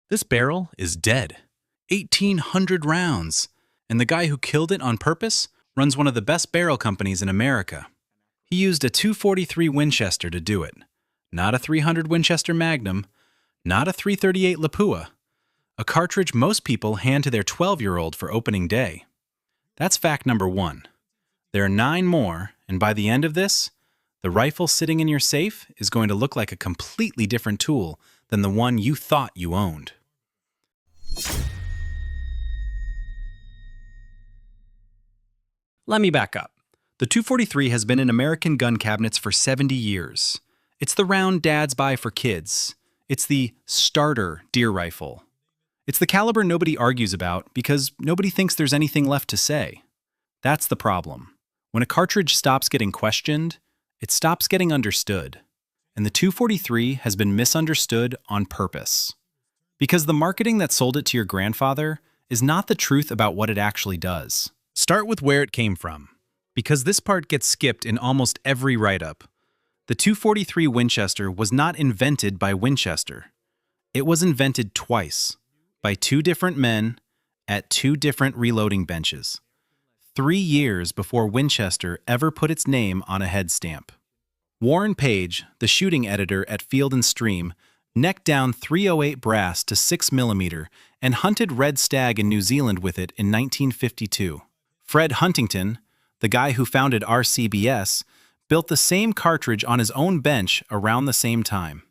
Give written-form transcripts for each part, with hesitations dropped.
This barrel is dead. 1,800 rounds. And the guy who killed it on purpose runs one of the best barrel companies in America. He used a .243 Winchester to do it. Not a .300 Winchester Magnum. Not a .338 Lapua. A cartridge most people hand to their 12-year-old for opening day. That's fact number 1. There are 9 more, and by the end of this, the rifle sitting in your safe is going to look like a completely different tool than the one you thought you owned. Let me back up. The .243 has been in American gun cabinets for 70 years. It's the round dads buy for kids. It's the starter deer rifle. It's the caliber nobody argues about because nobody thinks there's anything left to say. That's the problem. When a cartridge stops getting questioned, it stops getting understood. And the .243 has been misunderstood on purpose. Because the marketing that sold it to your grandfather is not the truth about what it actually does. Start with where it came from, because this part gets skipped in almost every write-up. The .243 Winchester was not invented by Winchester. It was invented twice, by 2 different men at 2 different reloading benches, 3 years before Winchester ever put its name on a head stamp. Warren Page, the shooting editor at Field & Stream, necked down .308 brass to 6mm and hunted red stag in New Zealand with it in 1952. Fred Huntington, the guy who founded RCBS, built the same cartridge on his own bench around the same time.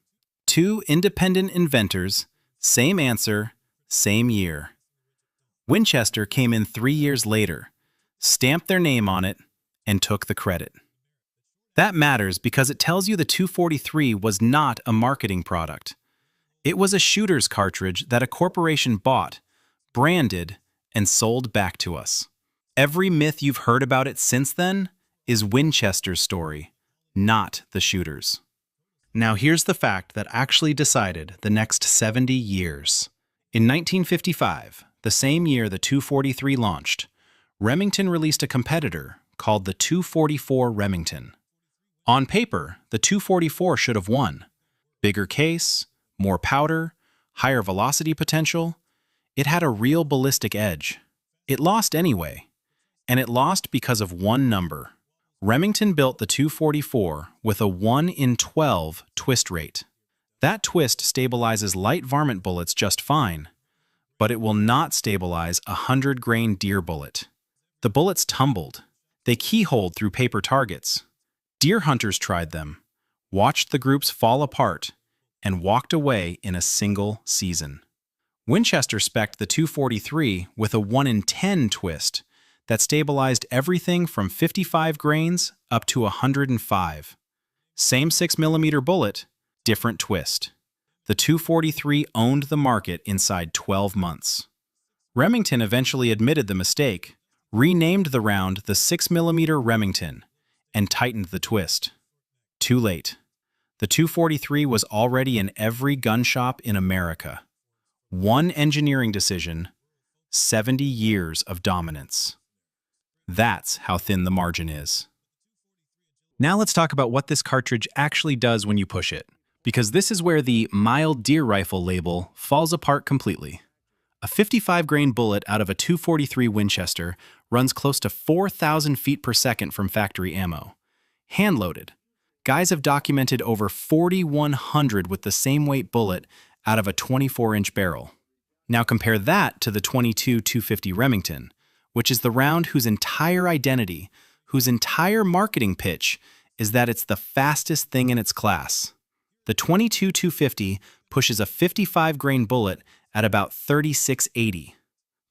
2 independent inventors, same answer, same year. Winchester came in 3 years later, stamped their name on it, and took the credit. That matters because it tells you the .243 was not a marketing product. It was a shooter's cartridge that a corporation bought, branded, and sold back to us. Every myth you've heard about it since then is Winchester's story, not the shooter's. Now here's the fact that actually decided the next 70 years. In 1955, the same year the .243 launched, Remington released a competitor called the .244 Remington. On paper, the .244 should have won. Bigger case, more powder, higher velocity potential. It had a real ballistic edge. It lost anyway. And it lost because of one number. Remington built the .244 with a 1 in 12 twist rate. That twist stabilizes light varmint bullets just fine, but it will not stabilize a 100-grain deer bullet. The bullets tumbled. They keyholed through paper targets. Deer hunters tried them, watched the groups fall apart, and walked away in a single season. Winchester spec'd the .243 with a 1 in 10 twist that stabilized everything from 55 grains up to 105. Same 6mm bullet, different twist. The .243 owned the market inside 12 months. Remington eventually admitted the mistake, renamed the round the 6mm Remington, and tightened the twist. Too late. The .243 was already in every gun shop in America. One engineering decision, 70 years of dominance. That's how thin the margin is. Now let's talk about what this cartridge actually does when you push it, because this is where the mild deer rifle label falls apart completely. A 55-grain bullet out of a .243 Winchester runs close to 4,000 feet per second from factory ammo. Hand-loaded. Guys have documented over 4,100 with the same weight bullet out of a 24-inch barrel. Now compare that to the .22 250 Remington, which is the round whose entire identity, whose entire marketing pitch is that it's the fastest thing in its class. The .22 250 pushes a 55-grain bullet at about 3680.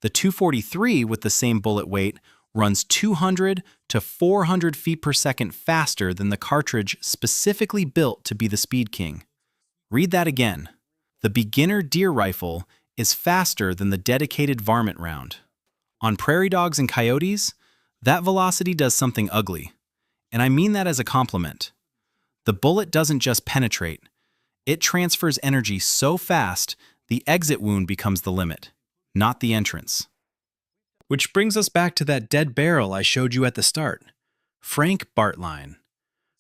The .243 with the same bullet weight runs 200 to 400 feet per second faster than the cartridge specifically built to be the Speed King. Read that again. The beginner deer rifle is faster than the dedicated varmint round. On prairie dogs and coyotes, that velocity does something ugly. And I mean that as a compliment. The bullet doesn't just penetrate. It transfers energy so fast, the exit wound becomes the limit, not the entrance. Which brings us back to that dead barrel I showed you at the start, Frank Bartlein,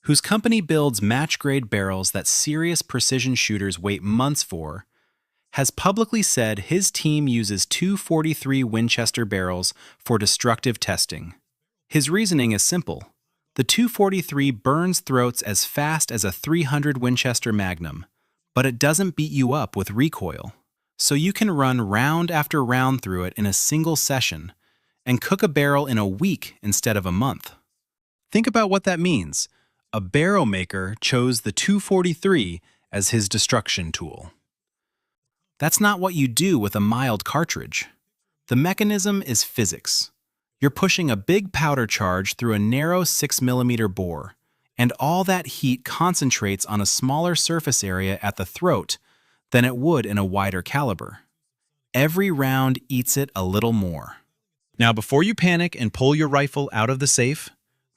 whose company builds match-grade barrels that serious precision shooters wait months for, has publicly said his team uses 243 Winchester barrels for destructive testing. His reasoning is simple. The 243 burns throats as fast as a 300 Winchester Magnum, but it doesn't beat you up with recoil. So you can run round after round through it in a single session and cook a barrel in a week instead of a month. Think about what that means. A barrel maker chose the 243 as his destruction tool. That's not what you do with a mild cartridge. The mechanism is physics. You're pushing a big powder charge through a narrow 6mm bore, and all that heat concentrates on a smaller surface area at the throat than it would in a wider caliber. Every round eats it a little more. Now, before you panic and pull your rifle out of the safe,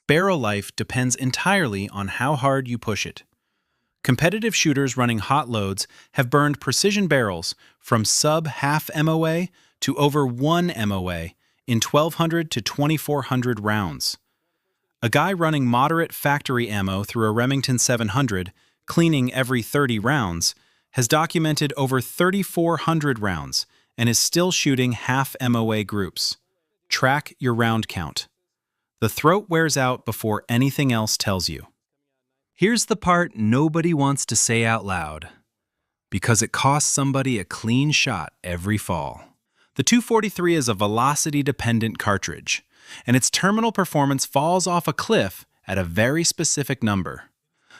barrel life depends entirely on how hard you push it. Competitive shooters running hot loads have burned precision barrels from sub-half MOA to over 1 MOA in 1,200 to 2,400 rounds. A guy running moderate factory ammo through a Remington 700, cleaning every 30 rounds, has documented over 3,400 rounds and is still shooting half MOA groups. Track your round count. The throat wears out before anything else tells you. Here's the part nobody wants to say out loud, because it costs somebody a clean shot every fall. The 243 is a velocity-dependent cartridge, and its terminal performance falls off a cliff at a very specific number.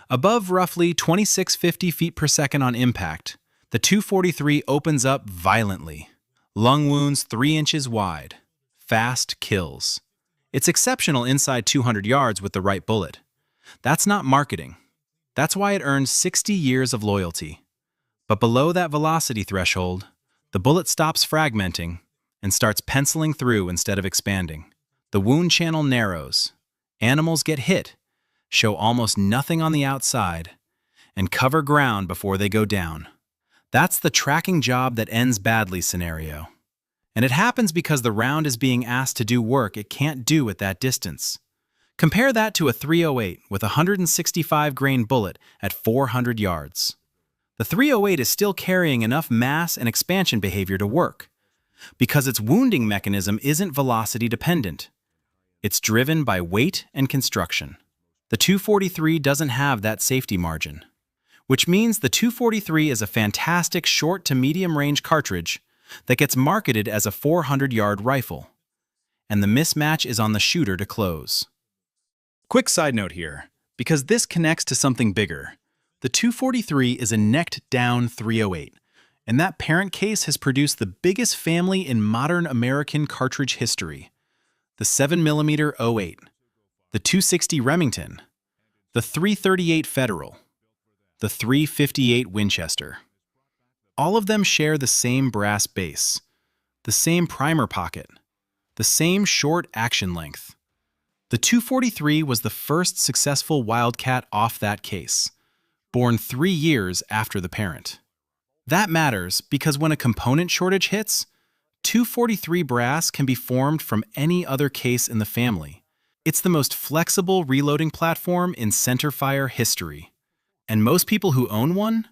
Above roughly 2,650 feet per second on impact, the 243 opens up violently. Lung wounds 3 inches wide. Fast kills. It's exceptional inside 200 yards with the right bullet. That's not marketing. That's why it earned 60 years of loyalty. But below that velocity threshold, the bullet stops fragmenting and starts penciling through instead of expanding. The wound channel narrows. Animals get hit, show almost nothing on the outside, and cover ground before they go down. That's the tracking job that ends badly scenario. And it happens because the round is being asked to do work it can't do at that distance. Compare that to a .308 with a 165-grain bullet at 400 yards. The .308 is still carrying enough mass and expansion behavior to work, because its wounding mechanism isn't velocity-dependent. It's driven by weight and construction. The 243 doesn't have that safety margin, which means the 243 is a fantastic short to medium-range cartridge that gets marketed as a 400-yard rifle, and the mismatch is on the shooter to close. Quick side note here, because this connects to something bigger. The 243 is a necked-down .308, and that parent case has produced the biggest family in modern American cartridge history. The 7mm .08, the 260 Remington, the 338 Federal, the 358 Winchester. All of them share the same brass base, the same primer pocket, the same short action length. The 243 was the first successful Wildcat off that case, born 3 years after the parent. That matters because when a component shortage hits, 243 brass can be formed from any other case in the family. It's the most flexible reloading platform in centerfire history. And most people who own one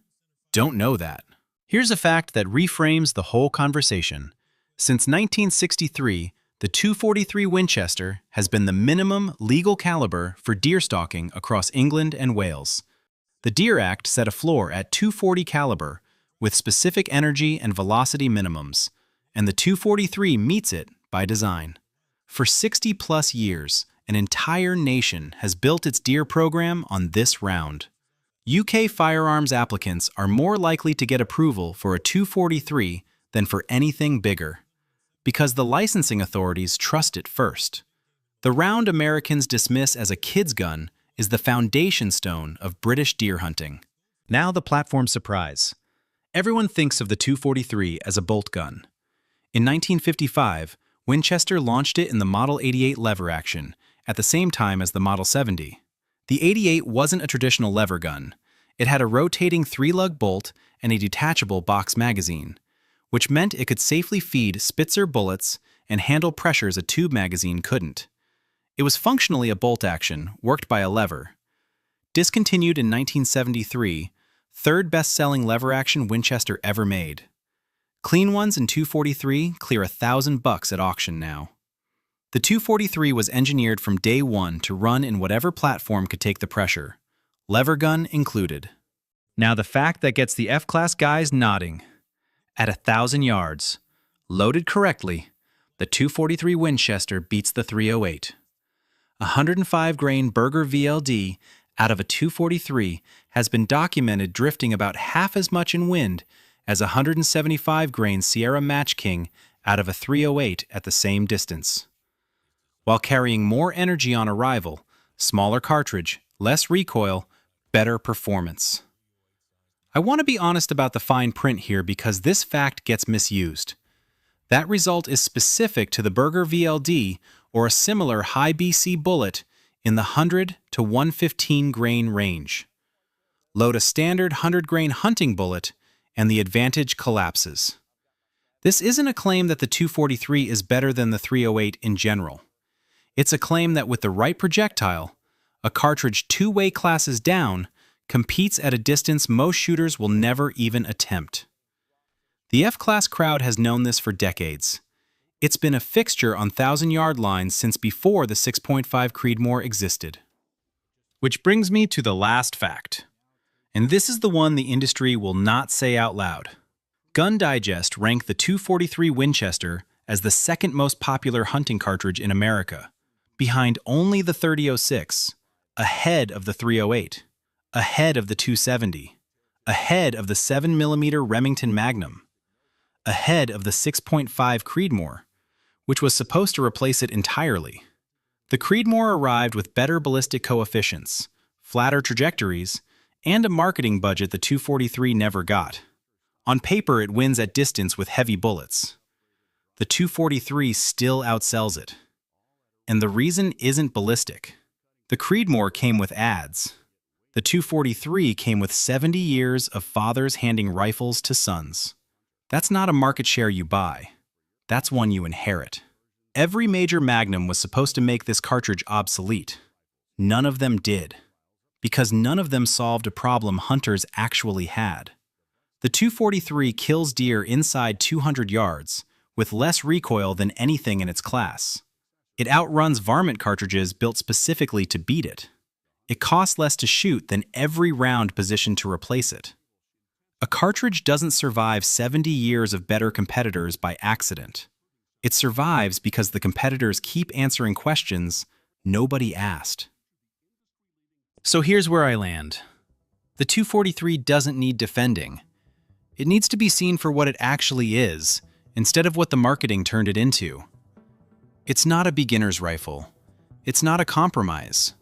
don't know that. Here's a fact that reframes the whole conversation. Since 1963, the 243 Winchester has been the minimum legal caliber for deer stalking across England and Wales. The Deer Act set a floor at .240 caliber with specific energy and velocity minimums, and the 243 meets it by design. For 60-plus years, an entire nation has built its deer program on this round. UK firearms applicants are more likely to get approval for a 243 than for anything bigger, because the licensing authorities trust it first. The round Americans dismiss as a kid's gun is the foundation stone of British deer hunting. Now the platform surprise. Everyone thinks of the 243 as a bolt gun. In 1955, Winchester launched it in the Model 88 lever action, at the same time as the Model 70. The 88 wasn't a traditional lever gun. It had a rotating 3-lug bolt and a detachable box magazine, which meant it could safely feed Spitzer bullets and handle pressures a tube magazine couldn't. It was functionally a bolt action, worked by a lever. Discontinued in 1973, third best-selling lever-action Winchester ever made. Clean ones in 243 clear $1,000 at auction now. The 243 was engineered from day one to run in whatever platform could take the pressure, lever gun included. Now the fact that gets the F-class guys nodding. At 1,000 yards, loaded correctly, the 243 Winchester beats the 308. A 105-grain Berger VLD out of a 243 has been documented drifting about half as much in wind as a 175-grain Sierra Match King out of a 308 at the same distance. While carrying more energy on arrival, smaller cartridge, less recoil, better performance. I want to be honest about the fine print here because this fact gets misused. That result is specific to the Berger VLD or a similar high BC bullet in the 100 to 115 grain range. Load a standard 100-grain hunting bullet and the advantage collapses. This isn't a claim that the 243 is better than the 308 in general. It's a claim that with the right projectile, a cartridge 2 weight classes down competes at a distance most shooters will never even attempt. The F-class crowd has known this for decades. It's been a fixture on 1,000-yard lines since before the 6.5 Creedmoor existed. Which brings me to the last fact. And this is the one the industry will not say out loud. Gun Digest ranked the 243 Winchester as the second most popular hunting cartridge in America, behind only the 3006, ahead of the 308, ahead of the 270, ahead of the 7mm Remington Magnum, ahead of the 6.5 Creedmoor, which was supposed to replace it entirely. The Creedmoor arrived with better ballistic coefficients, flatter trajectories, and a marketing budget the 243 never got. On paper, it wins at distance with heavy bullets. The 243 still outsells it. And the reason isn't ballistic. The Creedmoor came with ads. The 243 came with 70 years of fathers handing rifles to sons. That's not a market share you buy. That's one you inherit. Every major Magnum was supposed to make this cartridge obsolete. None of them did, because none of them solved a problem hunters actually had. The 243 kills deer inside 200 yards, with less recoil than anything in its class. It outruns Varmint cartridges built specifically to beat it. It costs less to shoot than every round positioned to replace it. A cartridge doesn't survive 70 years of better competitors by accident. It survives because the competitors keep answering questions nobody asked. So here's where I land. The 243 doesn't need defending. It needs to be seen for what it actually is, instead of what the marketing turned it into. It's not a beginner's rifle. It's not a compromise.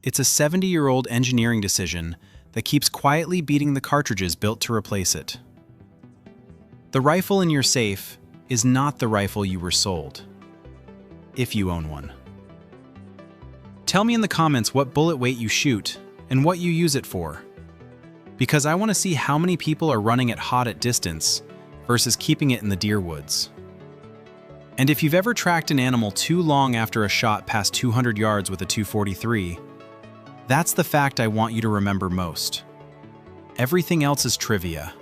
It's a 70-year-old engineering decision that keeps quietly beating the cartridges built to replace it. The rifle in your safe is not the rifle you were sold, if you own one. Tell me in the comments what bullet weight you shoot and what you use it for, because I want to see how many people are running it hot at distance versus keeping it in the deer woods. And if you've ever tracked an animal too long after a shot past 200 yards with a 243, that's the fact I want you to remember most. Everything else is trivia.